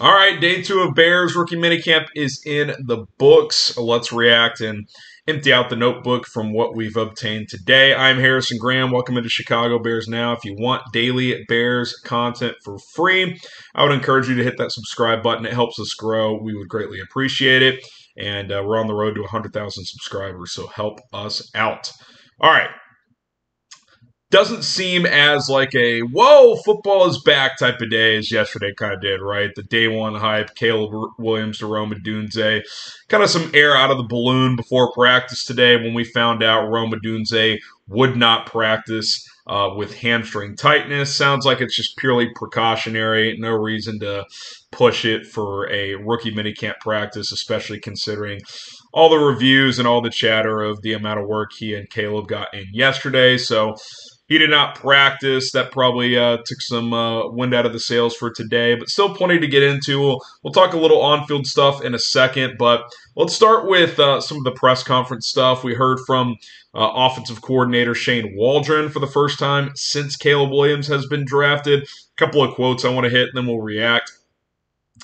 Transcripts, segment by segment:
All right, day 2 of Bears Rookie Minicamp is in the books. Let's react and empty out the notebook from what we've obtained today. I'm Harrison Graham. Welcome into Chicago Bears Now. If you want daily Bears content for free, I would encourage you to hit that subscribe button. It helps us grow. We would greatly appreciate it. And we're on the road to 100,000 subscribers, so help us out. All right. Doesn't seem as like a whoa, football is back type of day as yesterday kind of did, right? The day one hype, Caleb Williams to Odunze, kind of some air out of the balloon before practice today when we found out Odunze would not practice with hamstring tightness. Sounds like it's just purely precautionary, no reason to push it for a rookie minicamp practice, especially considering all the reviews and all the chatter of the amount of work he and Caleb got in yesterday. So he did not practice. That probably took some wind out of the sails for today, but still plenty to get into. We'll talk a little on-field stuff in a second, but let's start with some of the press conference stuff. We heard from offensive coordinator Shane Waldron for the first time since Caleb Williams has been drafted. A couple of quotes I want to hit, and then we'll react.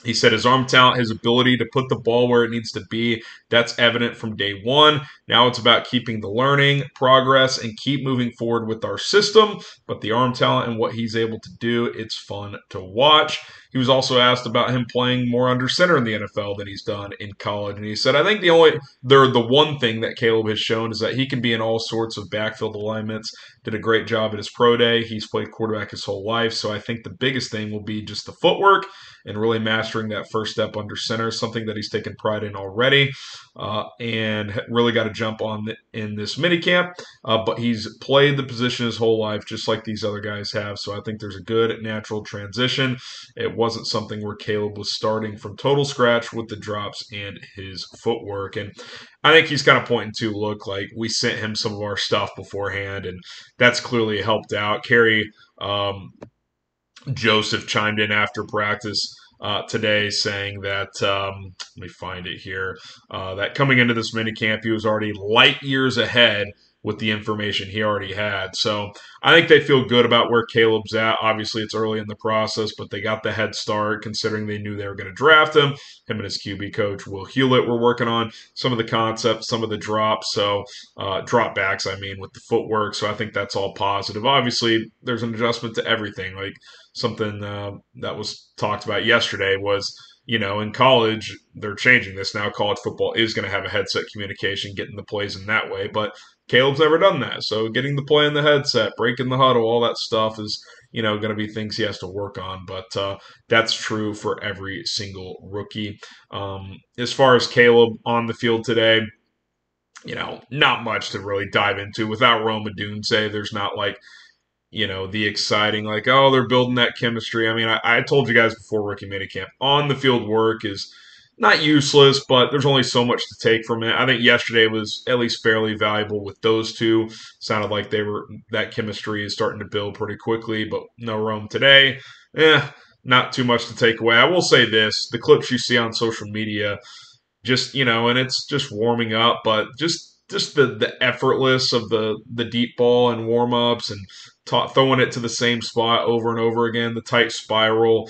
He said his arm talent, his ability to put the ball where it needs to be, that's evident from day one. Now it's about keeping the learning, progress, and keep moving forward with our system. But the arm talent and what he's able to do, it's fun to watch. He was also asked about him playing more under center in the NFL than he's done in college. And he said, I think the one thing that Caleb has shown is that he can be in all sorts of backfield alignments. Did a great job at his pro day. He's played quarterback his whole life. So I think the biggest thing will be just the footwork and really mastering that first step under center, something that he's taken pride in already, and really got to jump on in this minicamp. But he's played the position his whole life, just like these other guys have. So I think there's a good natural transition. It wasn't something where Caleb was starting from total scratch with the drops and his footwork. And I think he's kind of pointing to, look, like we sent him some of our stuff beforehand, and that's clearly helped out. Kerry Joseph chimed in after practice today saying that, let me find it here, that coming into this minicamp, he was already light years ahead with the information he already had. So I think they feel good about where Caleb's at. Obviously, it's early in the process, but they got the head start considering they knew they were going to draft him. Him and his QB coach, Will Hewlett, were working on some of the concepts, some of the drops, so drop backs, I mean, with the footwork. So I think that's all positive. Obviously, there's an adjustment to everything. Like something that was talked about yesterday was, in college, they're changing this now. College football is going to have a headset communication, getting the plays in that way. But Caleb's never done that. So getting the play in the headset, breaking the huddle, all that stuff is, going to be things he has to work on. But that's true for every single rookie. As far as Caleb on the field today, not much to really dive into. Without Odunze, there's not like, the exciting, like, oh, they're building that chemistry. I mean, I told you guys before rookie minicamp, on the field work is not useless, but there's only so much to take from it. I think yesterday was at least fairly valuable with those two. Sounded like that chemistry is starting to build pretty quickly, but no Rome today. Not too much to take away. I will say this, the clips you see on social media, just, and it's just warming up, but just the effortless of the deep ball and warm-ups and throwing it to the same spot over and over again, the tight spiral.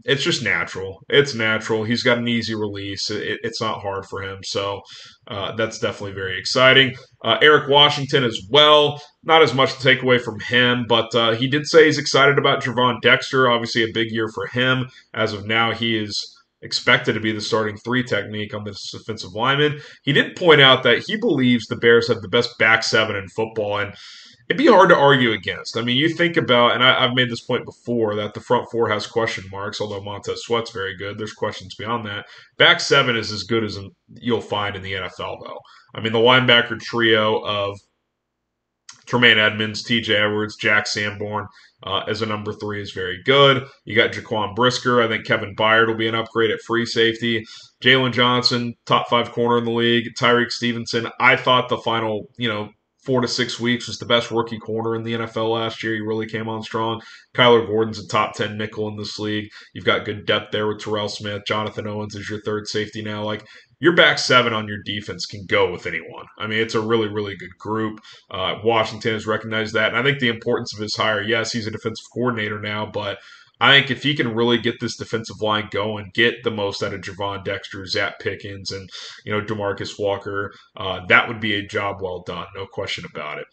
It's just natural. It's natural. He's got an easy release. It's not hard for him. So that's definitely very exciting. Eric Washington as well. Not as much to take away from him, but he did say he's excited about Javon Dexter. Obviously a big year for him. As of now, he is expected to be the starting 3 technique on this defensive lineman. He did point out that he believes the Bears have the best back 7 in football, and it'd be hard to argue against. I mean, you think about, and I've made this point before, that the front 4 has question marks, although Montez Sweat's very good. There's questions beyond that. Back 7 is as good as you'll find in the NFL, though. I mean, the linebacker trio of Tremaine Edmonds, TJ Edwards, Jack Sanborn as a number 3 is very good. You got Jaquan Brisker. I think Kevin Byard will be an upgrade at free safety. Jalen Johnson, top 5 corner in the league. Tyreek Stevenson, I thought the final, 4 to 6 weeks was the best rookie corner in the NFL last year. He really came on strong. Kyler Gordon's a top 10 nickel in this league. You've got good depth there with Terrell Smith. Jonathan Owens is your 3rd safety now. Like, your back 7 on your defense can go with anyone. I mean, it's a really, really good group. Washington has recognized that. And I think the importance of his hire, yes, he's a defensive coordinator now, but I think if he can really get this defensive line going, get the most out of Javon Dexter, Zach Pickens, and DeMarcus Walker, that would be a job well done, no question about it.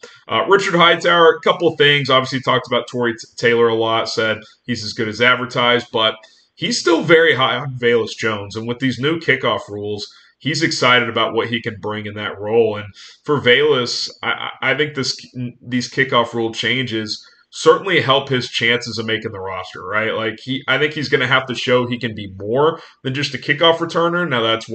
Richard Hightower, a couple of things. Obviously, talked about Torrey Taylor a lot. Said he's as good as advertised, but he's still very high on Velus Jones, and with these new kickoff rules, he's excited about what he can bring in that role. And for Velus, I think these kickoff rule changes certainly help his chances of making the roster, right? Like I think he's going to have to show he can be more than just a kickoff returner. Now that's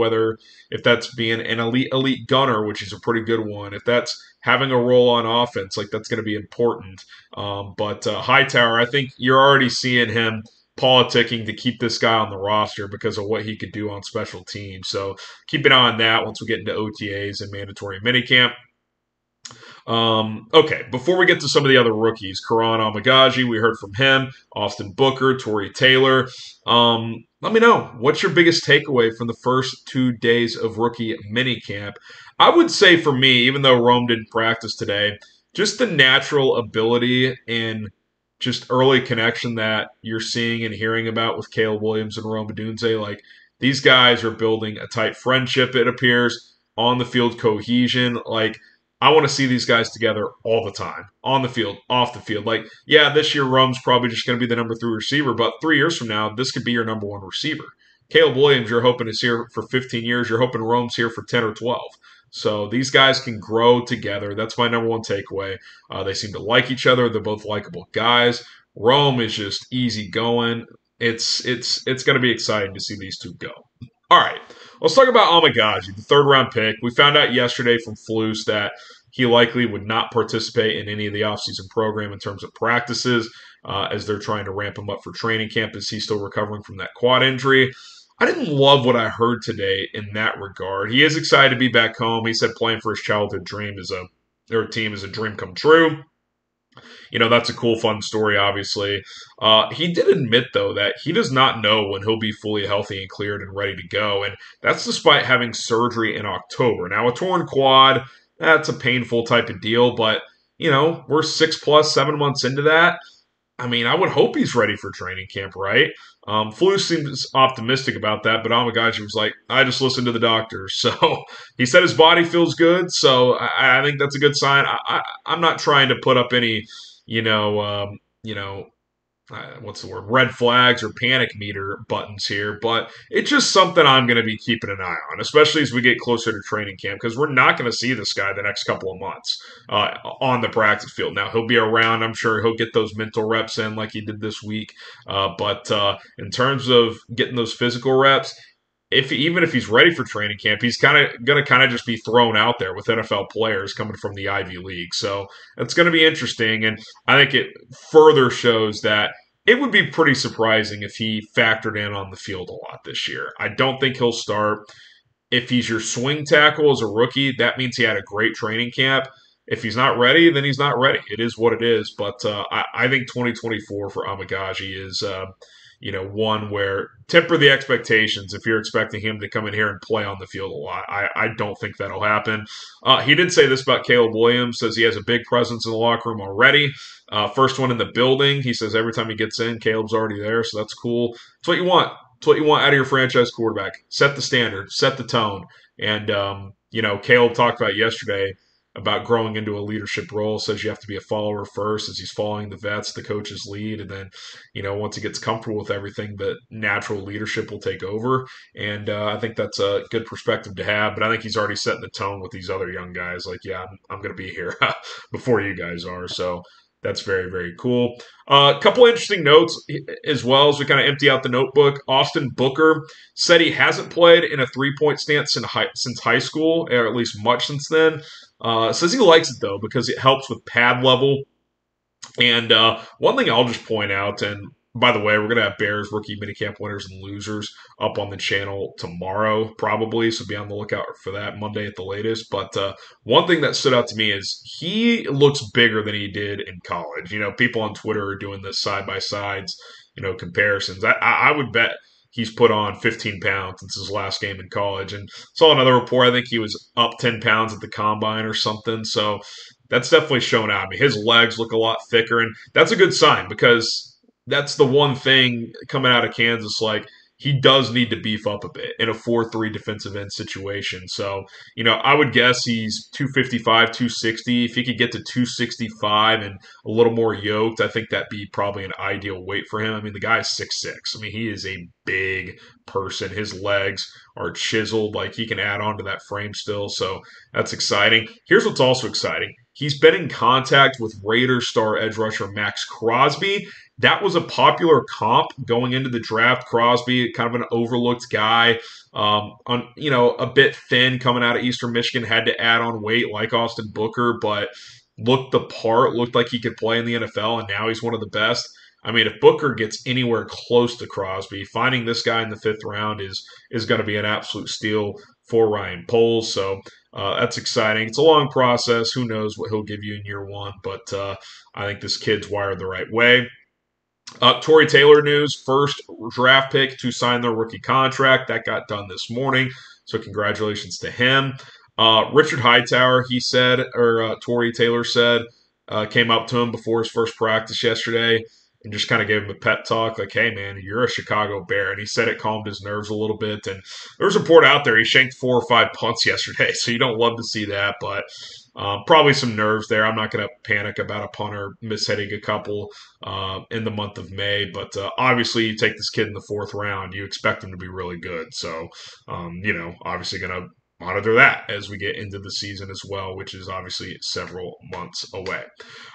if that's being an elite gunner, which is a pretty good one. If that's having a role on offense, like that's going to be important. But Hightower, I think you're already seeing him politicking to keep this guy on the roster because of what he could do on special teams. So keep an eye on that once we get into OTAs and mandatory minicamp. Okay, before we get to some of the other rookies, Karan Amagaji, we heard from him, Austin Booker, Torrey Taylor. Let me know, what's your biggest takeaway from the first 2 days of rookie minicamp? I would say for me, even though Rome didn't practice today, just the natural ability and just early connection that you're seeing and hearing about with Caleb Williams and Rome Odunze. Like, these guys are building a tight friendship, it appears, on the field cohesion. Like, I want to see these guys together all the time, on the field, off the field. Like, yeah, this year Rome's probably just going to be the number 3 receiver, but 3 years from now, this could be your number 1 receiver. Caleb Williams, you're hoping is here for 15 years. You're hoping Rome's here for 10 or 12. So these guys can grow together. That's my number 1 takeaway. They seem to like each other. They're both likable guys. Rome is just easy going. It's going to be exciting to see these two go. All right, let's talk about Amagaji, the 3rd-round pick. We found out yesterday from Flus that he likely would not participate in any of the offseason program in terms of practices as they're trying to ramp him up for training camp as he's still recovering from that quad injury. I didn't love what I heard today in that regard. He is excited to be back home. He said playing for his childhood team is a dream come true. That's a cool, fun story, obviously. He did admit, though, that he does not know when he'll be fully healthy and cleared and ready to go, and that's despite having surgery in October. Now, a torn quad, that's a painful type of deal, but, we're 7 months into that. I mean, I would hope he's ready for training camp, right? Flu seems optimistic about that, but Amagaji was like, I just listened to the doctor. So he said his body feels good, so I think that's a good sign. I'm not trying to put up any, red flags or panic meter buttons here, but it's just something I'm going to be keeping an eye on, especially as we get closer to training camp, because we're not going to see this guy the next couple of months on the practice field. Now, he'll be around. I'm sure he'll get those mental reps in like he did this week, but in terms of getting those physical reps, even if he's ready for training camp, he's going to just be thrown out there with NFL players coming from the Ivy League. So it's going to be interesting, and I think it further shows that it would be pretty surprising if he factored in on the field a lot this year. I don't think he'll start. If he's your swing tackle as a rookie, that means he had a great training camp. If he's not ready, then he's not ready. It is what it is. But I think 2024 for Amagaji is one where temper the expectations if you're expecting him to come in here and play on the field a lot. I don't think that'll happen. He did say this about Caleb Williams, says he has a big presence in the locker room already. First one in the building. He says every time he gets in, Caleb's already there, so that's cool. It's what you want. It's what you want out of your franchise quarterback. Set the standard, set the tone. And, Caleb talked about yesterday about growing into a leadership role, says you have to be a follower first as he's following the vets, the coach's lead. And then, once he gets comfortable with everything, the natural leadership will take over. And I think that's a good perspective to have. But I think he's already setting the tone with these other young guys. Like, yeah, I'm going to be here before you guys are. So that's very, very cool. A couple interesting notes as well as we kind of empty out the notebook. Austin Booker said he hasn't played in a three-point stance since high school, or at least much since then. Says he likes it, though, because it helps with pad level. And one thing I'll just point out, and by the way, we're going to have Bears Rookie Minicamp winners and losers up on the channel tomorrow, probably, so be on the lookout for that Monday at the latest. But one thing that stood out to me is he looks bigger than he did in college. People on Twitter are doing this side-by-sides, comparisons. I would bet he's put on 15 pounds since his last game in college. And saw another report, I think he was up 10 pounds at the combine or something. So that's definitely shown out. I mean, his legs look a lot thicker, and that's a good sign because that's the one thing coming out of Kansas. Like, he does need to beef up a bit in a 4-3 defensive end situation. So, I would guess he's 255, 260. If he could get to 265 and a little more yoked, I think that'd be probably an ideal weight for him. I mean, the guy's 6'6". I mean, he is a big person. His legs are chiseled. Like, he can add on to that frame still. So that's exciting. Here's what's also exciting. He's been in contact with Raiders star edge rusher Max Crosby. That was a popular comp going into the draft. Crosby, kind of an overlooked guy, a bit thin coming out of Eastern Michigan, had to add on weight like Austin Booker, but looked the part, looked like he could play in the NFL, and now he's one of the best. I mean, if Booker gets anywhere close to Crosby, finding this guy in the 5th round is going to be an absolute steal for Ryan Poles. So that's exciting. It's a long process. Who knows what he'll give you in year one, but I think this kid's wired the right way. Torrey Taylor news, first draft pick to sign their rookie contract. That got done this morning, so congratulations to him. Richard Hightower, he said, or Torrey Taylor said, came up to him before his first practice yesterday and just kind of gave him a pep talk, like, hey, man, you're a Chicago Bear. And he said it calmed his nerves a little bit. And there was a report out there, he shanked 4 or 5 punts yesterday, so you don't love to see that, but probably some nerves there. I'm not going to panic about a punter mishitting a couple in the month of May, but obviously you take this kid in the 4th round, you expect him to be really good. So, obviously going to monitor that as we get into the season as well, which is obviously several months away.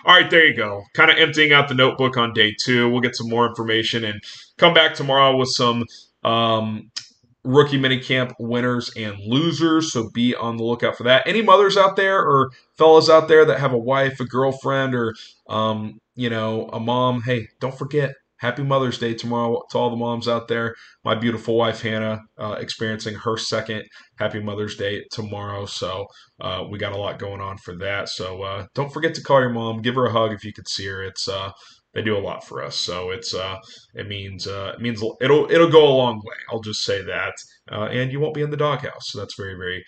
All right, there you go. Kind of emptying out the notebook on day 2. We'll get some more information and come back tomorrow with some rookie minicamp winners and losers, so be on the lookout for that. Any mothers out there or fellas out there that have a wife, a girlfriend, or a mom, hey, don't forget, happy Mother's Day tomorrow to all the moms out there. My beautiful wife Hannah experiencing her second happy Mother's Day tomorrow, so we got a lot going on for that. So don't forget to call your mom, give her a hug if you could see her. It's they do a lot for us, so it means it'll go a long way. I'll just say that, and you won't be in the doghouse, so that's very, very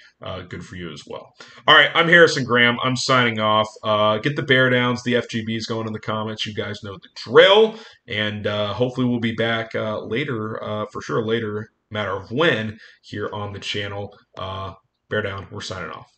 good for you as well. All right, I'm Harrison Graham. I'm signing off. Get the bear downs, the FGBs going in the comments. You guys know the drill, and hopefully we'll be back later, for sure later, matter of when, here on the channel. Bear down. We're signing off.